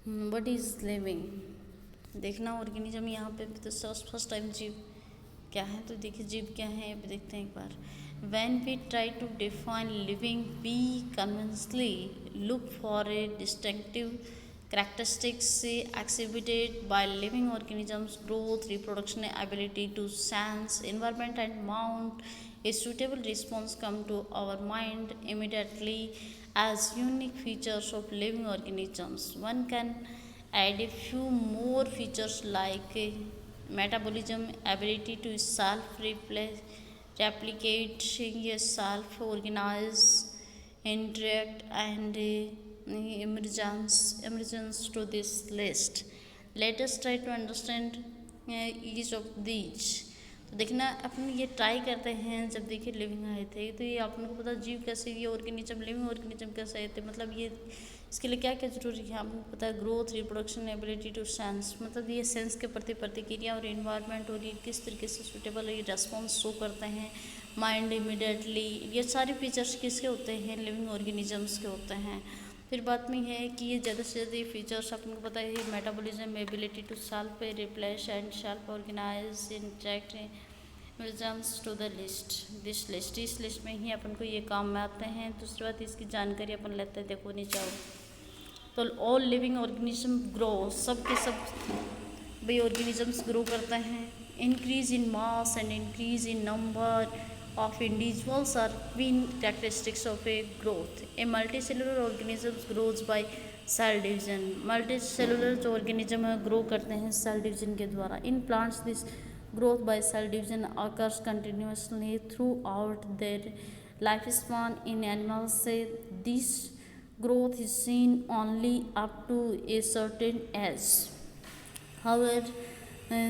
What is living. देखना organism यहाँ पे तो फर्स्ट टाइम जीव क्या है, तो देखिए जीव क्या है ये देखते हैं एक बार। When we try to define living, we conventionally look for a distinctive characteristics exhibited by living organisms: growth, reproduction, ability to sense environment and mount a suitable response come to our mind immediately as unique features of living organisms. One can add a few more features like metabolism, ability to replicate, self-organize, interact, and emergence to this list. Let us try to understand each of these. तो देखना अपन ये try करते हैं, जब देखिए living आए थे तो ये अपन को पता जीव कैसे, ये ऑर्गेनिज्म लिविंग ऑर्गेनिज्म कैसे आए थे, मतलब ये इसके लिए क्या क्या जरूरी है आपको पता है। Growth, reproduction, ability to sense, मतलब ये सेंस के प्रति प्रतिक्रिया, और इन्वायरमेंट, और ये किस तरीके से सूटेबल है, ये रेस्पॉन्स शो करते हैं। माइंड इमिडिएटली, ये सारे फीचर्स किसके होते हैं, लिविंग ऑर्गेनिजम्स के होते हैं। फिर बात में है कि ये ज़्यादा से ज़्यादा ये फीचर्स आपको पता है, metabolism, ability to self replace and self organise, interact रिजम्स to the list, this list, इस लिस्ट में ही अपन को ये काम में आते हैं। दूसरी बात इसकी जानकारी अपन लेते हैं, देखो नीचे आओ। तो ऑल लिविंग ऑर्गेनिज्म ग्रो, सब के सब भाई ऑर्गेनिजम्स ग्रो करते हैं। Increase in mass and increase in number of individuals are twin characteristics of a growth. A multicellular organism grows by cell division. Multicellular जो organism है grow करते हैं cell division के द्वारा. In plants this growth by cell division occurs continuously throughout their lifespan. In animals this growth is seen only up to a certain age. However,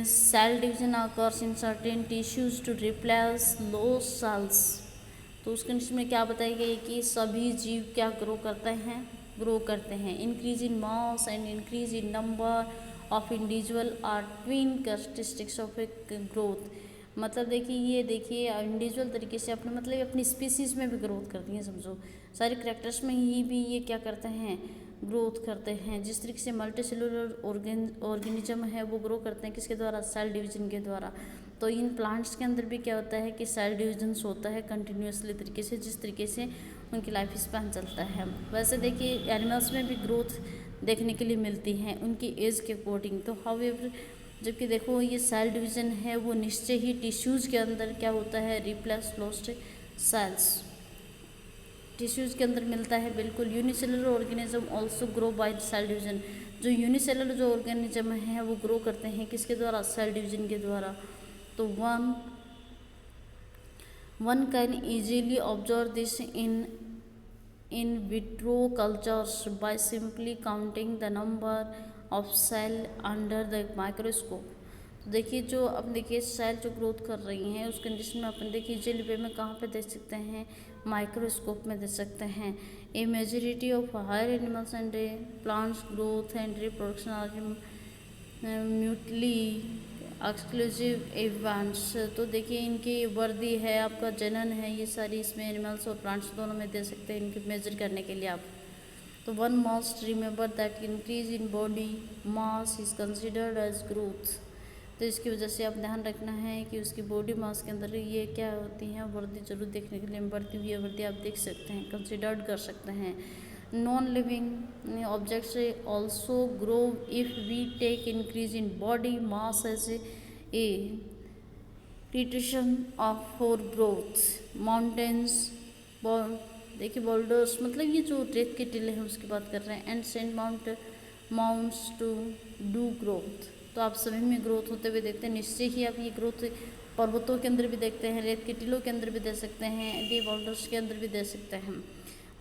cell division occurs in certain tissues to replace lost cells. तो उस condition में क्या बताया गया कि सभी जीव क्या ग्रो करते हैं। Increase in mass and increase in number of individual are twin characteristics of a growth. मतलब देखिए इंडिविजुअल तरीके से अपने मतलब अपनी स्पीसीज़ में भी ग्रोथ करती हैं, समझो सारे करेक्टर्स में ही भी ये क्या करते हैं, ग्रोथ करते हैं। जिस तरीके से मल्टी सेलुलर ऑर्गेनिज्म है वो ग्रो करते हैं किसके द्वारा, सेल डिवीजन के द्वारा। तो इन प्लांट्स के अंदर भी क्या होता है कि सेल डिवीजन्स होता है कंटिन्यूसली तरीके से, जिस तरीके से उनकी लाइफ स्पैन चलता है। वैसे देखिए एनिमल्स में भी ग्रोथ देखने के लिए मिलती है उनकी एज के अकॉर्डिंग। तो हाउएवर जबकि देखो ये सेल डिवीज़न है वो निश्चय ही टिश्यूज़ के अंदर क्या होता है, रिप्लेस लॉस्ट सेल्स टिश्यूज़ के अंदर मिलता है बिल्कुल। Unicellular organism also grow by cell division. जो यूनिसेलुलर जो ऑर्गेनिज्म है वो ग्रो करते हैं किसके द्वारा, सेल डिवीजन के द्वारा। तो one can easily observe this in vitro cultures by simply counting the number of cell under the microscope. तो देखिए जो अब देखिए सेल जो ग्रोथ कर रही हैं उस कंडीशन में अपन देखिए जेल वे में कहाँ पे देख सकते हैं, माइक्रोस्कोप में देख सकते हैं। A majority of higher animals and plants growth and reproduction are mutually exclusive events. तो देखिए इनकी वर्दी है, आपका जनन है, ये सारी इसमें एनिमल्स और प्लांट्स दोनों में दे सकते हैं इनके मेजर करने के लिए आप। तो one must remember that increase in body mass is considered as growth. तो इसकी वजह से आप ध्यान रखना है कि उसकी बॉडी मास के अंदर ये क्या होती हैं, वर्दी जरूर देखने के लिए बढ़ती हुई वर्दी आप देख सकते हैं, कंसिडर्ड कर सकते हैं। Non living objects also grow if we take increase in body mass as a criterion of for growth. Mountains देखिए बोल्डर्स मतलब ये जो रेत के टीले हैं उसकी बात कर रहे हैं। And send mounts to do growth. तो आप सभी में ग्रोथ होते हुए देखते हैं, निश्चय ही आप ये ग्रोथ पर्वतों के अंदर भी देखते हैं, रेत के टीलों के अंदर भी दे सकते हैं, ये बोल्डर्स के अंदर भी दे सकते हैं।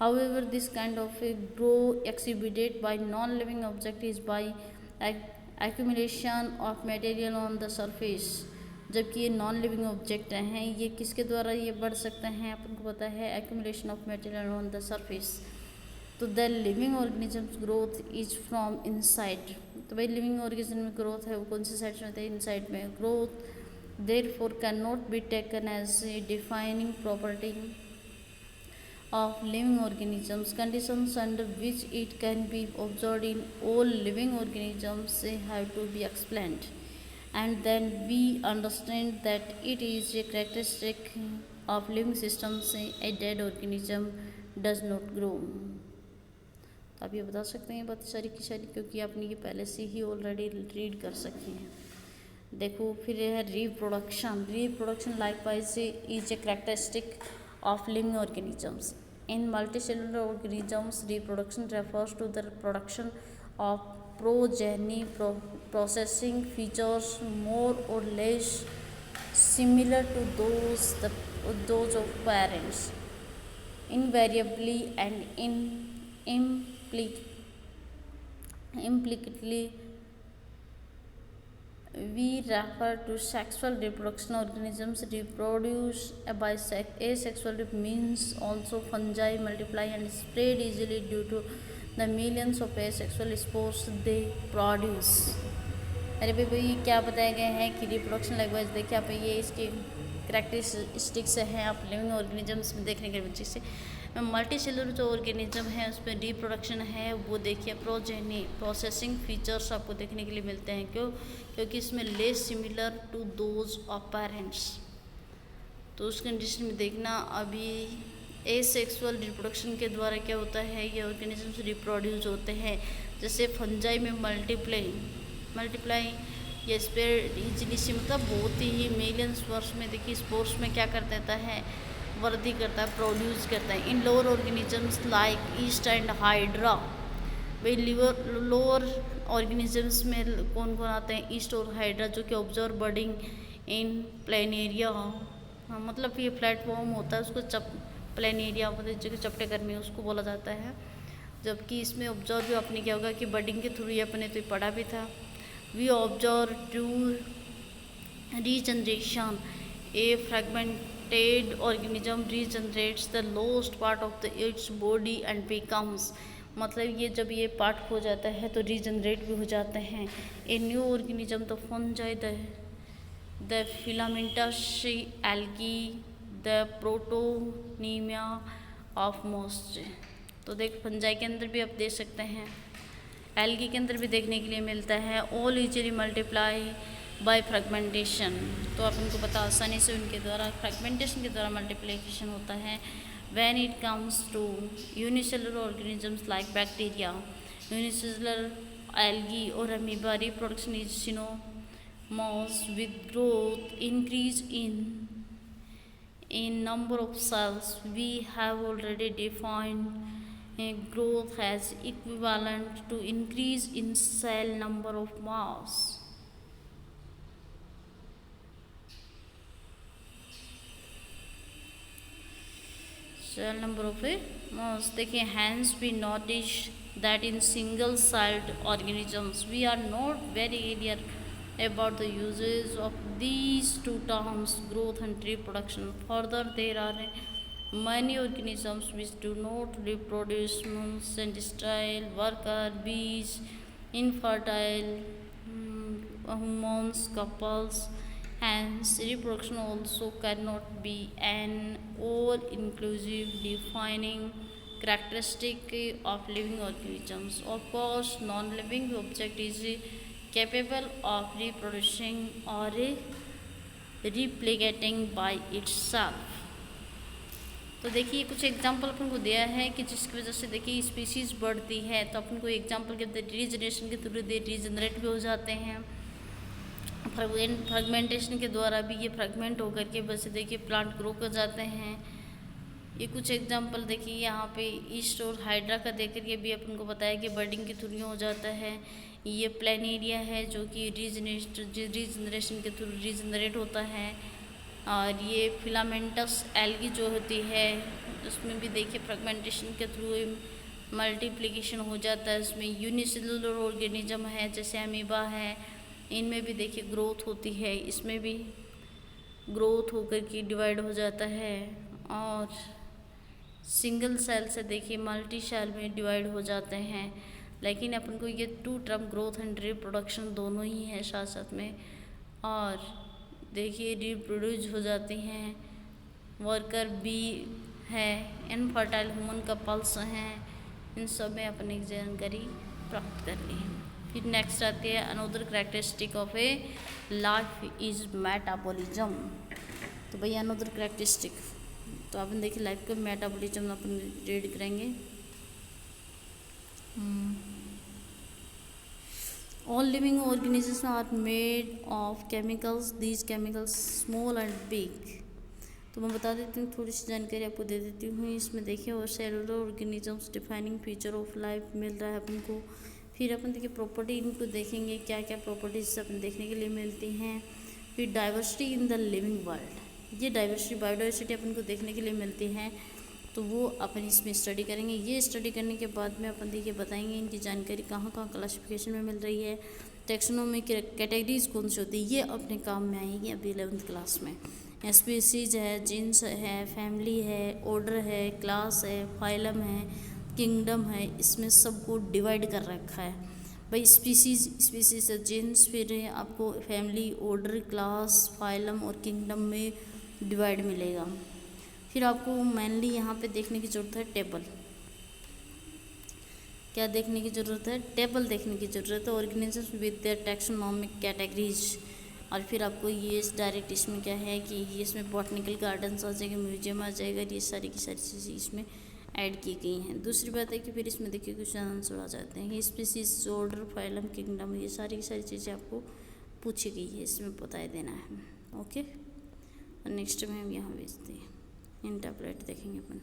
However, this kind of a grow exhibited by non-living object is by accumulation of material on the surface. जबकि ये नॉन लिविंग ऑब्जेक्ट हैं ये किसके द्वारा ये बढ़ सकते हैं, अपन को पता है accumulation of material on the surface. तो the living organisms growth is from inside. तो भाई लिविंग ऑर्गेनिज्म में ग्रोथ है वो कौन सी साइड में होता है, इनसाइड में। Growth therefore can not be taken as a defining property of living organisms. Conditions under which it can be observed in all living organisms have to be explained, and then we understand that it is a characteristic of living systems a dead organism does not grow. तो आप ये बता सकते हैं बात सारी की सारी, क्योंकि आपने ये पहले से ही ऑलरेडी रीड कर सकी हैं। देखो फिर है reproduction. Reproduction likewise is a characteristic of living organisms. In multicellular organisms reproduction refers to the production of progeny processing features more or less similar to those of parents. Invariably and implicitly, we refer to sexual reproduction. Organisms reproduce by asexual means. Also, fungi multiply and spread easily due to the millions of asexual spores they produce. अरे भाई क्या बताया गया है कि reproduction likewise देखिए आप ये इसके करैक्टरिस्टिक्स हैं आप लिविंग ऑर्गेनिजम्स में देखने के वजह से। मल्टी सेलुलर जो ऑर्गेनिज्म है उसमें रिप्रोडक्शन है वो देखिए प्रोजेनी प्रोसेसिंग फीचर्स आपको देखने के लिए मिलते हैं। क्योंकि इसमें less similar to those of parents. तो उस कंडीशन में देखना अभी एसेक्सुअल रिप्रोडक्शन के द्वारा क्या होता है ये ऑर्गेनिजम्स रिप्रोड्यूस होते हैं। जैसे फंजाई में मल्टीप्लाई ये स्प्रेड इजीली से मतलब बहुत ही मिलियंस वर्ष में देखिए स्पोर्स में क्या कर देता है वृद्धि करता है प्रोड्यूस करता है। इन lower organisms like east and hydra. भाई लोअर ऑर्गेनिजम्स में कौन कौन आते हैं ईस्ट और हाइड्रा जो कि ऑब्जर्व बर्डिंग इन प्लेनेरिया। मतलब ये प्लेटफॉर्म होता है उसको प्लेनेरिया मतलब जो कि चपटे गर्मी उसको बोला जाता है। जबकि इसमें ऑब्जर्व भी आपने क्या होगा कि बर्डिंग के थ्रू ही अपने तो पढ़ा भी था। We observe to regeneration a fragmented organism regenerates the lost part of the its body and becomes. मतलब ये जब ये पार्ट हो जाता है तो रीजनरेट भी हो जाते हैं। ए न्यू ऑर्गेनिज्म तो fungi the filamentous algae the protonema of most. तो देख फंजाई के अंदर भी आप देख सकते हैं एल्गी के अंदर भी देखने के लिए मिलता है। All usually multiply by fragmentation. तो आप उनको पता आसानी से उनके द्वारा फ्रेगमेंटेशन के द्वारा मल्टीप्लिकेशन होता है। When it comes to unicellular organisms like bacteria unicellular algae और amoeba reproduction is synonymous with growth increase in number of cells. We have already defined growth as equivalent to increase in cell number of mass. Cell number of mass देखिए hence we notice that in single celled organisms we are not very clear about the uses of these two terms growth and reproduction. Further, there are many organisms which do not reproduce and style worker bees infertile humans couples. Hence reproduction also cannot be an all inclusive defining characteristic of living organisms. Of course non living object is capable of reproducing or replicating by itself. तो देखिए कुछ example अपन को दिया है कि जिसकी वजह से देखिए स्पीसीज बढ़ती है तो अपन को एग्जाम्पल के रीजनरेशन के थ्रू रीजनरेट भी हो जाते हैं। फ्रेगमेंटेशन के द्वारा भी ये फ्रेगमेंट होकर के वैसे देखिए प्लांट ग्रो कर जाते हैं। ये कुछ एग्जाम्पल देखिए यहाँ पे ईस्ट और हाइड्रा का देख करके भी अपन को बताया कि बर्डिंग के थ्रू हो जाता है। ये प्लेनेरिया है जो कि रीजनरेशन के थ्रू रीजनरेट होता है। और ये फिलामेंटस एल्गी जो होती है उसमें भी देखिए फ्रेगमेंटेशन के थ्रू मल्टीप्लिकेशन हो जाता है। इसमें यूनिसेलुलर ऑर्गेनिज्म है जैसे अमीबा है इनमें भी देखिए ग्रोथ होती है। इसमें भी ग्रोथ होकर के डिवाइड हो जाता है। और सिंगल सेल से देखिए मल्टी सेल में डिवाइड हो जाते हैं। लेकिन अपन को ये two term growth and reproduction दोनों ही है साथ साथ में। और देखिए रिप्रोड्यूस हो जाती हैं वर्कर बी है, इनफर्टाइल ह्यूमन कपल्स हैं, इन सब में अपन एक जानकारी प्राप्त कर ली है। फिर नेक्स्ट आती है another characteristic of A life is metabolism. तो भैया अनदर करेक्टरिस्टिक, तो अपन देखिए लाइफ का मेटाबॉलिज्म अपन रीड करेंगे। All living organisms are made of chemicals. These chemicals small and big. तो मैं बता देती हूँ, थोड़ी सी जानकारी आपको दे देती हूँ। इसमें देखिए और cellular organisms defining feature of life मिल रहा है अपन को। फिर अपन देखिए प्रॉपर्टी इनको देखेंगे, क्या क्या प्रॉपर्टीज अपन देखने के लिए मिलती हैं। फिर diversity in the living world, ये डाइवर्सिटी बायोडाइवर्सिटी अपन को देखने के लिए मिलती है, तो वो अपन इसमें स्टडी करेंगे। ये स्टडी करने के बाद में अपन देखिए बताएंगे इनकी जानकारी कहाँ कहाँ क्लासिफिकेशन में मिल रही है, टेक्सोनोमी कैटेगरीज कौन सी होती है, ये अपने काम में आएगी अभी 11th क्लास में। स्पीसीज है, जीन्स है, फैमिली है, ऑर्डर है, क्लास है, फाइलम है, किंगडम है, इसमें सबको डिवाइड कर रखा है भाई। स्पीसीज है, जीन्स, फिर आपको फैमिली, ऑर्डर, क्लास, फाइलम और किंगडम में डिवाइड मिलेगा। फिर आपको मेनली यहाँ पे देखने की ज़रूरत है टेबल, क्या देखने की ज़रूरत है, टेबल देखने की ज़रूरत है, organisms with their taxonomic categories. और फिर आपको ये डायरेक्ट इसमें क्या है कि ये इसमें बॉटनिकल गार्डन्स आ जाएगा, म्यूजियम आ जाएगा, ये सारी की सारी चीज़ें इसमें ऐड की गई हैं। दूसरी बात है कि फिर इसमें देखिए कुछ आंसर आ जाते हैं, स्पीसीज, ऑर्डर, फाइलम, किंगडम, ये सारी की सारी चीज़ें आपको पूछी गई है, इसमें बता देना है। ओके, और नेक्स्ट में हम यहाँ भेजते हैं इंटरप्रेट देखेंगे अपन।